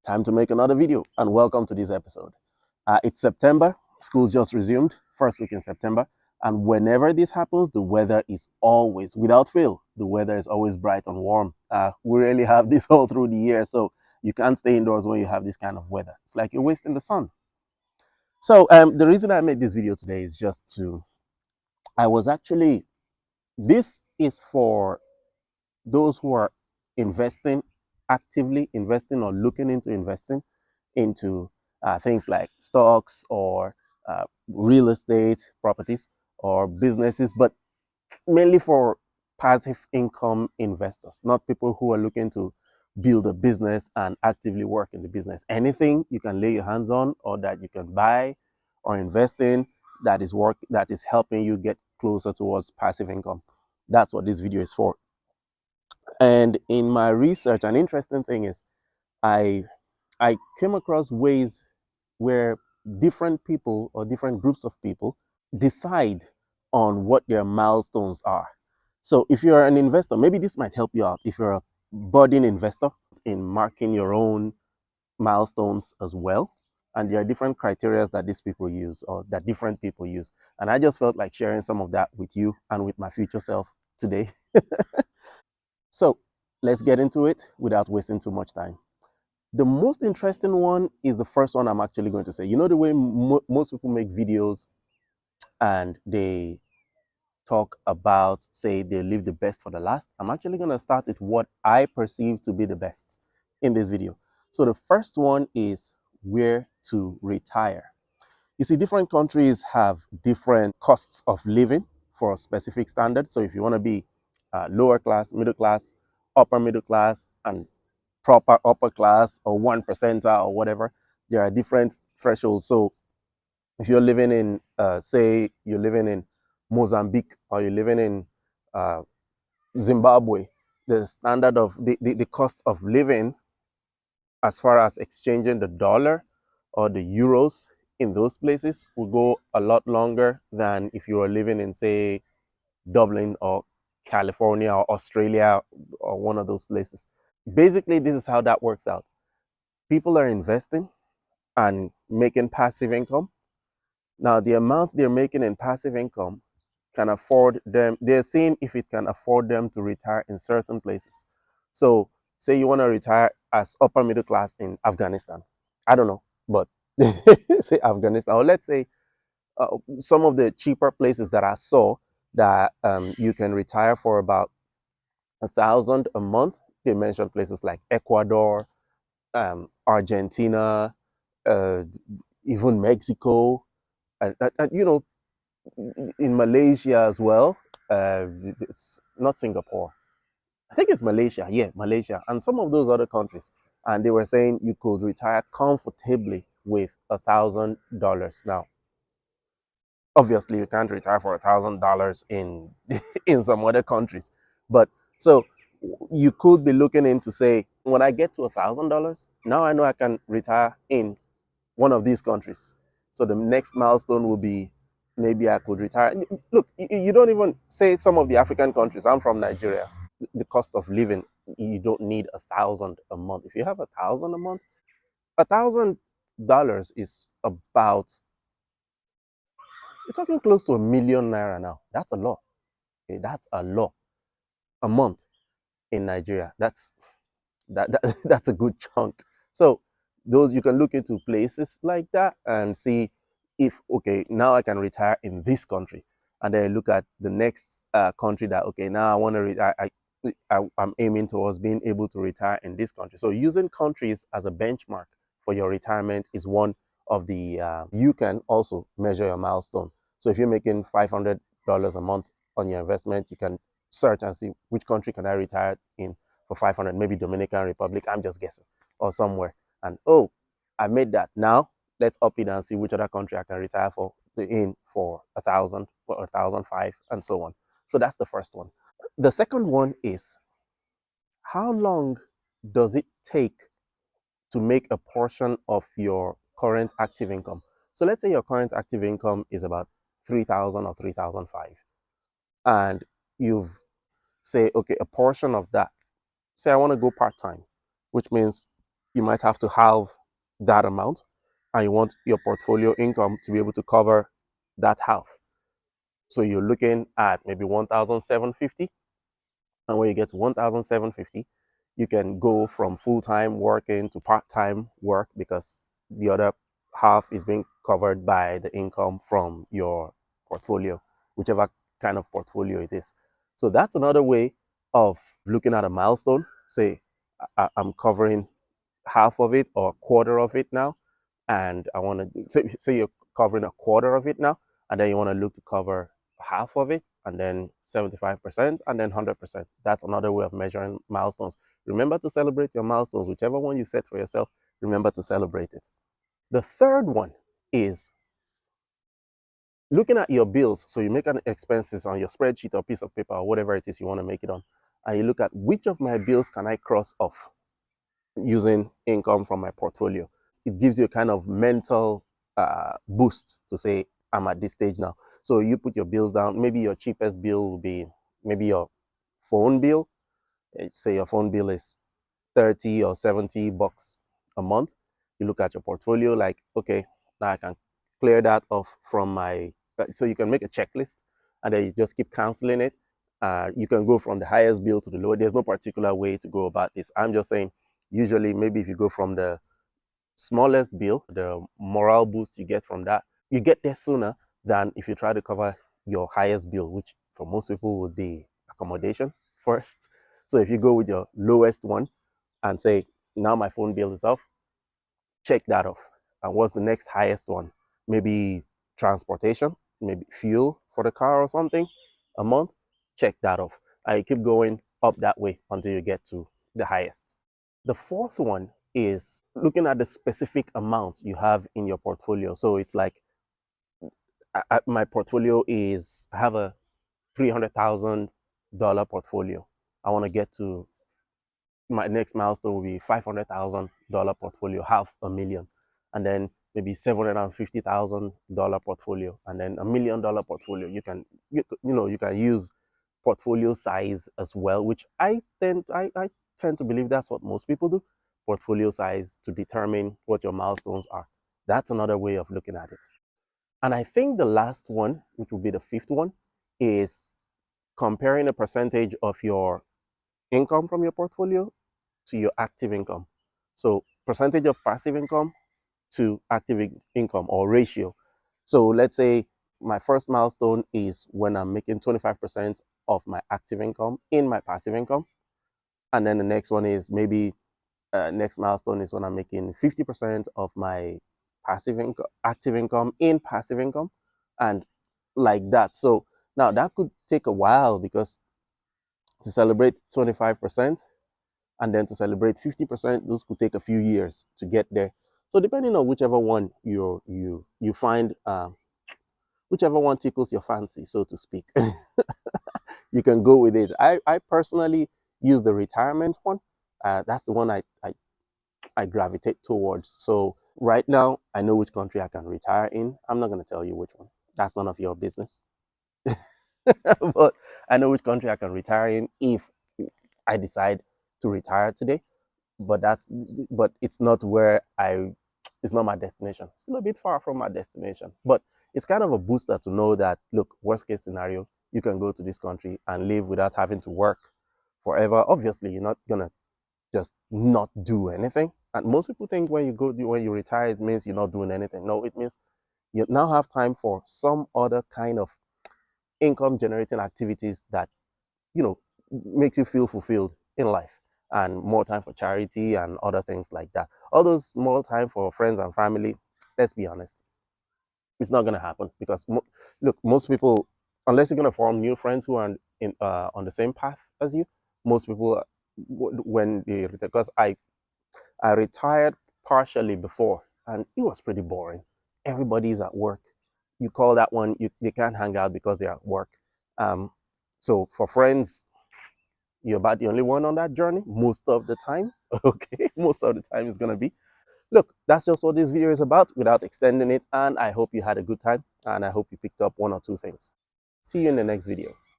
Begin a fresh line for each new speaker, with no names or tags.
Time to make another video, and welcome to this episode. It's September, school just resumed, first week in September, and whenever this happens, the weather is always, without fail, the weather is always bright and warm. We really have this all through the year, so you can't stay indoors when you have this kind of weather. It's like you're wasting the sun. So the reason I made this video today is just to, I was actually, this is for those who are investing, actively investing or looking into investing into things like stocks or real estate properties or businesses, but mainly for passive income investors, not people who are looking to build a business and actively work in the business. Anything you can lay your hands on or that you can buy or invest in that is helping you get closer towards passive income. That's what this video is for. And in my research, an interesting thing is I I came across ways where different people or different groups of people decide on what their milestones are. So if you're an investor, maybe this might help you out. If you're a budding investor in marking your own milestones as well. And there are different criteria that these people use or that different people use. And I just felt like sharing some of that with you and with my future self today. So let's get into it without wasting too much time. The most interesting one is the first one I'm actually going to say. You know, the way most people make videos and they talk about, say, they leave the best for the last. I'm actually going to start with what I perceive to be the best in this video. So the first one is where to retire. You see, different countries have different costs of living for specific standards. So if you want to be lower class, middle class, upper middle class, and proper upper class or 1% or whatever, there are different thresholds. So if you're living in, say, you're living in Mozambique or you're living in uh, Zimbabwe, the standard of the cost of living as far as exchanging the dollar or the euros in those places will go a lot longer than if you were living in, say, Dublin or California or Australia or one of those places. Basically, this is how that works out. People are investing and making passive income. Now, the amount they're making in passive income can afford them, they're seeing if it can afford them to retire in certain places. So, say you want to retire as upper middle class in Afghanistan. I don't know, but say Afghanistan, or let's say some of the cheaper places that I saw that you can retire for about 1,000 a month. They mentioned places like Ecuador, Argentina, uh, even Mexico, and you know, in Malaysia as well. It's not Singapore. I think it's Malaysia. Yeah, Malaysia, and some of those other countries. And they were saying you could retire comfortably with $1,000. Now, obviously, you can't retire for $1,000 in in some other countries, but so you could be looking into, say, when I get to $1,000, now I know I can retire in one of these countries. So the next milestone will be maybe I could retire. Look, you don't even say some of the African countries. I'm from Nigeria. The cost of living, you don't need 1,000 a month. If you have 1,000 a month, $1,000 is about, you're talking close to ₦1 million now. That's a lot. Okay, that's a lot a month in Nigeria. That's a good chunk. So those, you can look into places like that and see if, okay, now I can retire in this country, and then look at the next country that, okay, now I want to retire. I'm aiming towards being able to retire in this country. So using countries as a benchmark for your retirement is one of the you can also measure your milestone. So if you're making $500 a month on your investment, you can search and see which country can I retire in for 500, maybe Dominican Republic, I'm just guessing, or somewhere. And oh, I made that. Now let's up it and see which other country I can retire for 1,000 or 1,005 and so on. So that's the first one. The second one is, how long does it take to make a portion of your current active income? So let's say your current active income is about 3,000 or 3,005, and you've, say, okay, a portion of that, say I want to go part time, which means you might have to halve that amount, and you want your portfolio income to be able to cover that half. So you're looking at maybe 1,750. And when you get to 1,750, you can go from full-time working to part-time work because the other half is being covered by the income from your portfolio, whichever kind of portfolio it is. So that's another way of looking at a milestone. Say, I'm covering half of it or a quarter of it now, and I want to say you're covering a quarter of it now, and then you want to look to cover half of it, and then 75%, and then 100%. That's another way of measuring milestones. Remember to celebrate your milestones, whichever one you set for yourself. Remember to celebrate it. The third one is looking at your bills. So you make an expenses on your spreadsheet or piece of paper or whatever it is you want to make it on, and you look at which of my bills can I cross off using income from my portfolio. It gives you a kind of mental boost to say, I'm at this stage now. So you put your bills down. Maybe your cheapest bill will be maybe your phone bill. Say your phone bill is 30 or 70 bucks a month. You look at your portfolio like, okay, now I can clear that off from my, so you can make a checklist and then you just keep canceling it. You can go from the highest bill to the lowest. There's no particular way to go about this. I'm just saying, usually maybe if you go from the smallest bill, the moral boost you get from that, you get there sooner than if you try to cover your highest bill, which for most people would be accommodation first. So if you go with your lowest one and say, now my phone bill is off, check that off. And what's the next highest one? Maybe transportation, maybe fuel for the car or something a month, check that off. And you keep going up that way until you get to the highest. The fourth one is looking at the specific amount you have in your portfolio. So it's like my portfolio is, I have a $300,000 portfolio. I want to get to, my next milestone will be $500,000 portfolio, half a million, and then maybe $750,000 portfolio, and then $1 million portfolio. You can use portfolio size as well, which I tend to believe that's what most people do. Portfolio size to determine what your milestones are. That's another way of looking at it. And I think the last one, which will be the fifth one, is comparing a percentage of your income from your portfolio to your active income. So percentage of passive income to active income or ratio. So let's say my first milestone is when I'm making 25% of my active income in my passive income. And then the next one is maybe next milestone is when I'm making 50% of my passive income, active income in passive income, and like that. So now that could take a while because to celebrate 25% and then to celebrate 50%, those could take a few years to get there. So depending on whichever one you find, whichever one tickles your fancy, so to speak, you can go with it. I personally use the retirement one. That's the one I gravitate towards. So right now, I know which country I can retire in. I'm not going to tell you which one. That's none of your business. But I know which country I can retire in if I decide to retire today. But it's not where it's not my destination. Still a bit far from my destination. But it's kind of a booster to know that, look, worst case scenario, you can go to this country and live without having to work forever. Obviously, you're not gonna just not do anything. And most people think when you retire, it means you're not doing anything. No, it means you now have time for some other kind of income generating activities that you know makes you feel fulfilled in life, and more time for charity and other things like that. All those more time for friends and family, let's be honest, it's not going to happen because look, most people, unless you're going to form new friends who are on the same path as you, most people when they retire, because I retired partially before and it was pretty boring. Everybody's at work. You call that one, they can't hang out because they're at work. um so for friends, you're about the only one on that journey most of the time. Okay, most of the time it's going to be. Look, that's just what this video is about without extending it, and I hope you had a good time and I hope you picked up one or two things. See you in the next video.